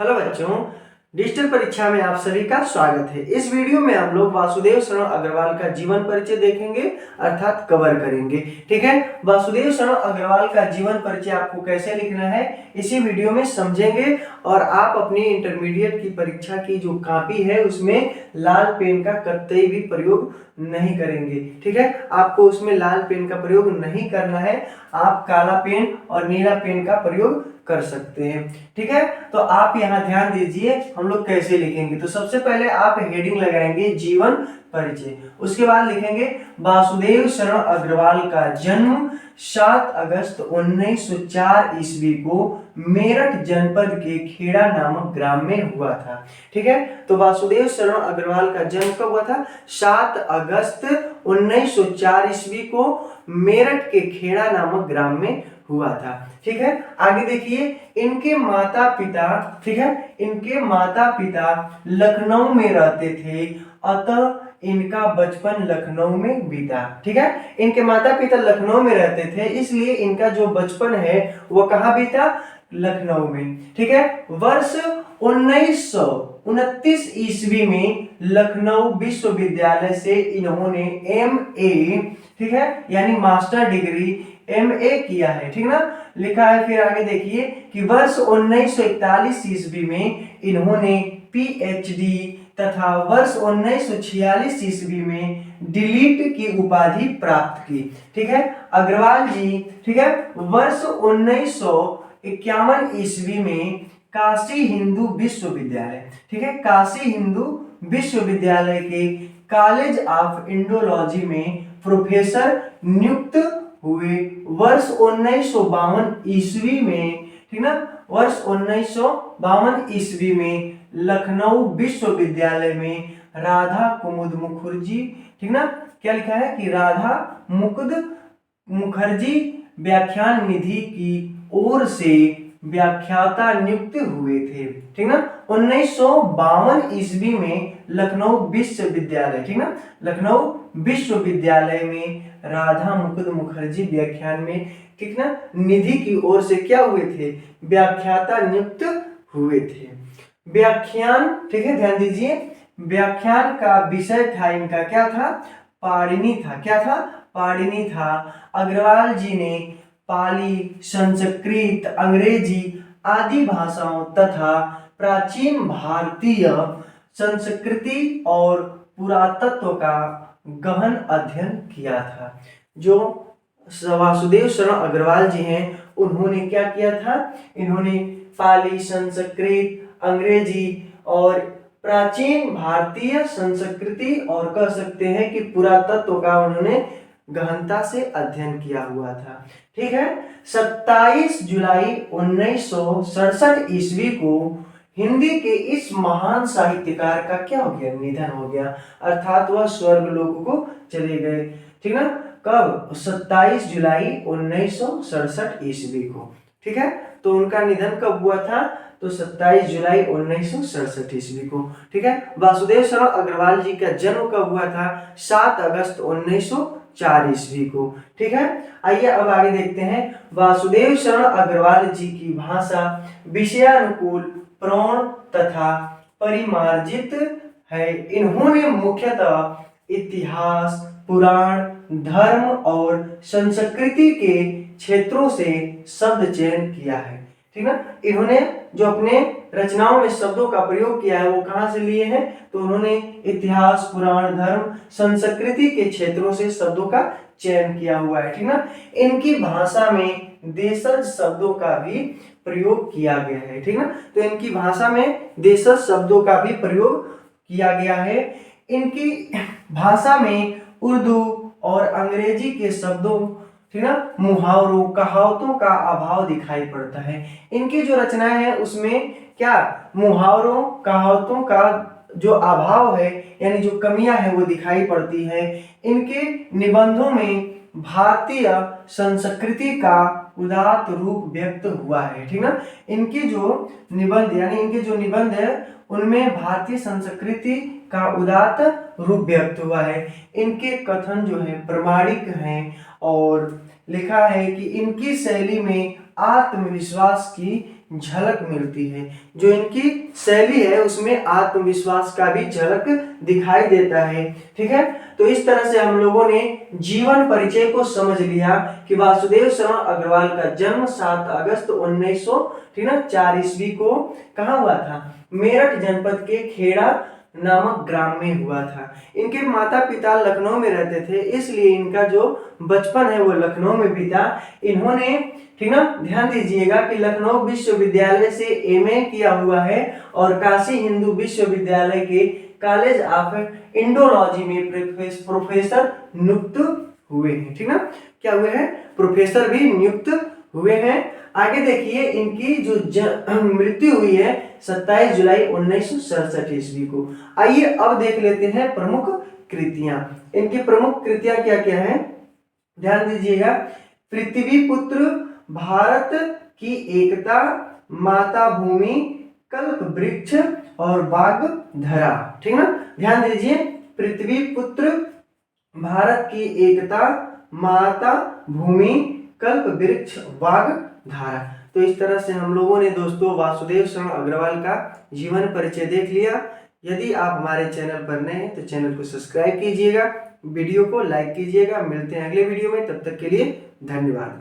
Hello बच्चों, digital परीक्षा में आप सभी का स्वागत है। इस वीडियो में हम लोग वासुदेव शरण अग्रवाल का जीवन परिचय देखेंगे अर्थात कवर करेंगे। ठीक है, वासुदेव शरण अग्रवाल का जीवन परिचय आपको कैसे लिखना है इसी वीडियो में समझेंगे और आप अपनी इंटरमीडिएट की परीक्षा की जो कॉपी है उसमें लाल पेन का कतई भी प्रयोग नहीं करेंगे। ठीक है, आपको उसमें लाल पेन का प्रयोग नहीं करना है, आप काला पेन और नीला पेन का प्रयोग कर सकते हैं। ठीक है, तो आप यहाँ ध्यान दीजिए हम लोग कैसे लिखेंगे। तो सबसे पहले आप हेडिंग लगाएंगे जीवन परिचय, उसके बाद लिखेंगे वासुदेव शरण अग्रवाल का जन्म 7 अगस्त 1904 ईस्वी को मेरठ जनपद के खेड़ा नामक ग्राम में हुआ था। ठीक है, तो वासुदेव शरण अग्रवाल का जन्म कब हुआ था? 7 अगस्त 1904 ईस्वी को मेरठ के खेड़ा नामक ग्राम में हुआ था। ठीक है, आगे देखिए इनके माता पिता, ठीक है, इनके माता पिता लखनऊ में रहते थे, अतः इनका बचपन लखनऊ में बीता। ठीक है, इनके माता पिता लखनऊ में रहते थे इसलिए इनका जो बचपन है वो कहाँ बीता? लखनऊ में। ठीक है, वर्ष 1929 ईस्वी में लखनऊ विश्वविद्यालय से इन्होंने MA, ठीक है, यानी मास्टर डिग्री MA किया है। ठीक ना, लिखा है। फिर आगे देखिए कि वर्ष 1941 ईस्वी में इन्होंने PhD तथा वर्ष 1946 ईस्वी में डिलीट की उपाधि प्राप्त की। ठीक है, अग्रवाल जी, ठीक है, वर्ष 1951 ईस्वी में काशी हिंदू विश्वविद्यालय, ठीक है, काशी हिंदू विश्वविद्यालय के कॉलेज ऑफ इंडोलॉजी में प्रोफेसर नियुक्त हुए। वर्ष 1952 ईस्वी में, ठीक ना, वर्ष 1952 ईस्वी में लखनऊ विश्वविद्यालय में राधा कुमुद मुखर्जी, ठीक ना, क्या लिखा है कि राधा मुकुद मुखर्जी व्याख्यान निधि की ओर से व्याख्याता नियुक्त हुए थे। ठीक ना, 1952 ईस्वी में लखनऊ विश्वविद्यालय, ठीक ना, लखनऊ विश्वविद्यालय में राधा मुकुद मुखर्जी व्याख्यान में, ठीक ना, निधि की ओर से क्या हुए थे? व्याख्याता नियुक्त हुए थे। व्याख्यान, ठीक है, ध्यान दीजिए, व्याख्यान का विषय था इनका क्या था? पाणिनि था। क्या था? पाणिनि था। अग्रवाल जी ने पाली, संस्कृत, अंग्रेजी आदि भाषाओं तथा प्राचीन भारतीय संस्कृति और पुरातत्व का गहन अध्ययन किया था। जो वासुदेव शरण अग्रवाल जी हैं उन्होंने क्या किया था? इन्होंने पाली, संस्कृत, अंग्रेजी और प्राचीन भारतीय संस्कृति और कह सकते हैं कि पुरातत्व का उन्होंने गहनता से अध्ययन किया हुआ था। ठीक है, 27 जुलाई 1967 ईस्वी को हिंदी के इस महान साहित्यकार का क्या हो गया? निधन हो गया, अर्थात वह स्वर्ग लोक को चले गए। ठीक ना, कब? 27 जुलाई 1967 ईस्वी को। ठीक है, तो उनका निधन कब हुआ था? तो 27 जुलाई 1967 ईस्वी को। ठीक है, वासुदेव शरण अग्रवाल जी का जन्म कब हुआ था? 7 अगस्त 1904 ईस्वी को। ठीक है, आइए अब आगे देखते हैं। वासुदेव शरण अग्रवाल जी की भाषा विषयानुकूल, प्रौढ़ तथा परिमार्जित है। इन्होंने मुख्यतः इतिहास, पुराण, धर्म और संस्कृति के क्षेत्रों से शब्द चयन किया है। ठीक ना, इन्होंने जो अपने रचनाओं में शब्दों का प्रयोग किया है वो कहाँ से लिए हैं? तो उन्होंने इतिहास, पुराण, धर्म, संस्कृति के क्षेत्रों से शब्दों का चयन किया हुआ है। ठीक ना, इनकी भाषा में देशज शब्दों का भी प्रयोग किया गया है। ठीक ना, तो इनकी भाषा में देशज शब्दों का भी प्रयोग किया गया है। इनकी भाषा में उर्दू और अंग्रेजी के शब्दों, ठीक ना, मुहावरों, कहावतों का अभाव दिखाई पड़ता है। इनकी जो रचनाएं हैं उसमें क्या मुहावरों, कहावतों का जो अभाव है यानी जो कमियां हैं वो दिखाई पड़ती है। इनके निबंधों में भारतीय संस्कृति का उदात्त रूप व्यक्त हुआ है। ठीक ना, इनकी जो निबंध यानी इनके जो निबंध है उनमें भारतीय संस्कृति का उदात्त रूप व्यक्त हुआ है। इनके कथन जो है प्रामाणिक हैं और लिखा है कि इनकी शैली में आत्मविश्वास की झलक मिलती है। जो इनकी शैली है उसमें आत्मविश्वास का भी झलक दिखाई देता है। ठीक है, तो इस तरह से हम लोगों ने जीवन परिचय को समझ लिया कि वासुदेव शरण अग्रवाल का जन्म 7 अगस्त 1904 ईस्वी को कहाँ हुआ था? मेरठ जनपद के खेड़ा नामक ग्राम में हुआ था। इनके माता पिता लखनऊ में रहते थे, इसलिए इनका जो बचपन है वो लखनऊ में बीता। इन्होंने, ठीक ना, ध्यान दीजिएगा कि लखनऊ विश्वविद्यालय से एमए किया हुआ है और काशी हिंदू विश्वविद्यालय के कॉलेज ऑफ इंडोलॉजी में प्रोफेसर नियुक्त हुए हैं। ठीक ना, क्या हुए हैं? प्रोफेसर भी नियुक्त हुए हैं। आगे देखिए, इनकी जो मृत्यु हुई है 27 जुलाई 1967 ईस्वी को। आइए अब देख लेते हैं प्रमुख कृतियां। इनकी प्रमुख कृतियां क्या क्या है, ध्यान दीजिएगा। पृथ्वी पुत्र, भारत की एकता, माता भूमि, कल्प वृक्ष और बाघ धरा। ठीक ना, ध्यान दीजिए। पृथ्वी पुत्र, भारत की एकता, माता भूमि, कल्प वृक्ष, बाघ धारा। तो इस तरह से हम लोगों ने दोस्तों वासुदेव शरण अग्रवाल का जीवन परिचय देख लिया। यदि आप हमारे चैनल पर नए हैं तो चैनल को सब्सक्राइब कीजिएगा, वीडियो को लाइक कीजिएगा। मिलते हैं अगले वीडियो में, तब तक के लिए धन्यवाद।